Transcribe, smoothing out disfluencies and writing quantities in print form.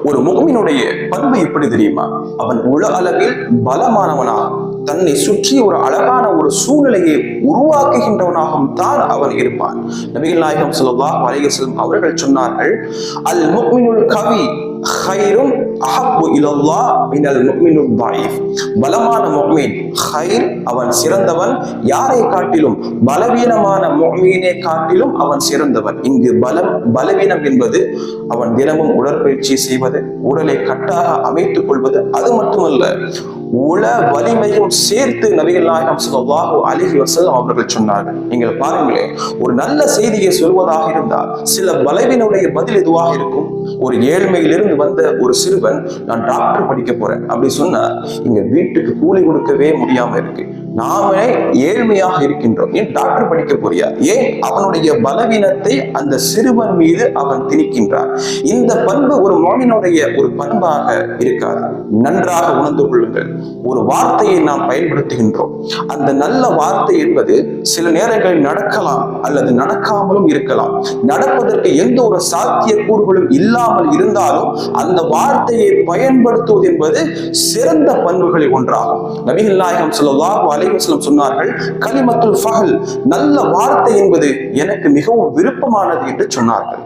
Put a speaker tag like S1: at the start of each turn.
S1: ஒரு முஃமினுடைய பண்பு எப்படி தெரியுமா? அவன் உலக அளவில் பலமானவனாக தன்னை சுற்றி ஒரு அழகான ஒரு சூழ்நிலையை உருவாக்குகின்றவனாகவும் தான் அவன் இருப்பான். நபிகள் நாயகம் ஸல்லல்லாஹு அலைஹி வஸல்லம் அவர்கள் சொன்னார்கள், அல் முஃமினுல் கவி ஹைரும் அஹப்பு இலல்லாஹ் மினல் முஃமினுல் தஈஃப். பலமான முஃமின் ஹைர், அவன் சிறந்தவன். யாரை காட்டிலும்? பலவீனமான முஃமினை காட்டிலும் அவன் சிறந்தவன். இங்கு பலவீனம் என்பது அவன் தினமும் உடற்பயிற்சி செய்வது, உடலை கட்டாக அமைத்துக் கொள்வது, அது மட்டுமல்ல உள வலிமையும் சேர்த்து நபிகள் நாயகம் ஸல்லல்லாஹு அலைஹி வஸல்லம் அவர்கள் சொன்னார்கள். நீங்கள் பாருங்களேன், ஒரு நல்ல செய்தியை சொல்வதாக இருந்தால் சில பலவீனுடைய பதில் எதுவாக இருக்கும்? ஒரு ஏழ்மையிலிருந்து வந்த ஒரு சிறுவன், நான் டாக்டர் படிக்க போறேன் அப்படி சொன்னா, இங்க வீட்டுக்கு கூலி கொடுக்கவே முடியாம இருக்கு, நாமே ஏழ்மையாக இருக்கின்றோம், ஏன் டாக்டர் படிக்க போறியா? ஏன்? அவனுடைய பலவீனத்தை அந்த சிறுவன் மீது அவன் திணிக்கின்றான். இந்த பண்பு ஒரு முஃமினுடைய ஒரு பண்பாக இருக்காது. நன்றாக உணர்ந்து கொள்ளுங்கள். ஒரு வார்த்தையை நாம் பயன்படுத்துகின்றோம். அந்த நல்ல வார்த்தை என்பது சில நேரங்களில் நடக்கலாம் அல்லது நடக்காமலும் இருக்கலாம். நடப்பதற்கு எந்த ஒரு சாத்திய கூறுகளும் இல்லாமல் இருந்தாலும் அந்த வார்த்தையை பயன்படுத்துவது என்பது சிறந்த பண்புகளில் ஒன்றாகும். நபிகள் நாயகம் ஸல்லல்லாஹு அலைஹி வஸல்லம் சொன்னார்கள், கலிமத்துல் ஃபஹல், நல்ல வார்த்தை என்பது எனக்கு மிகவும் விருப்பமானது என்று சொன்னார்கள்.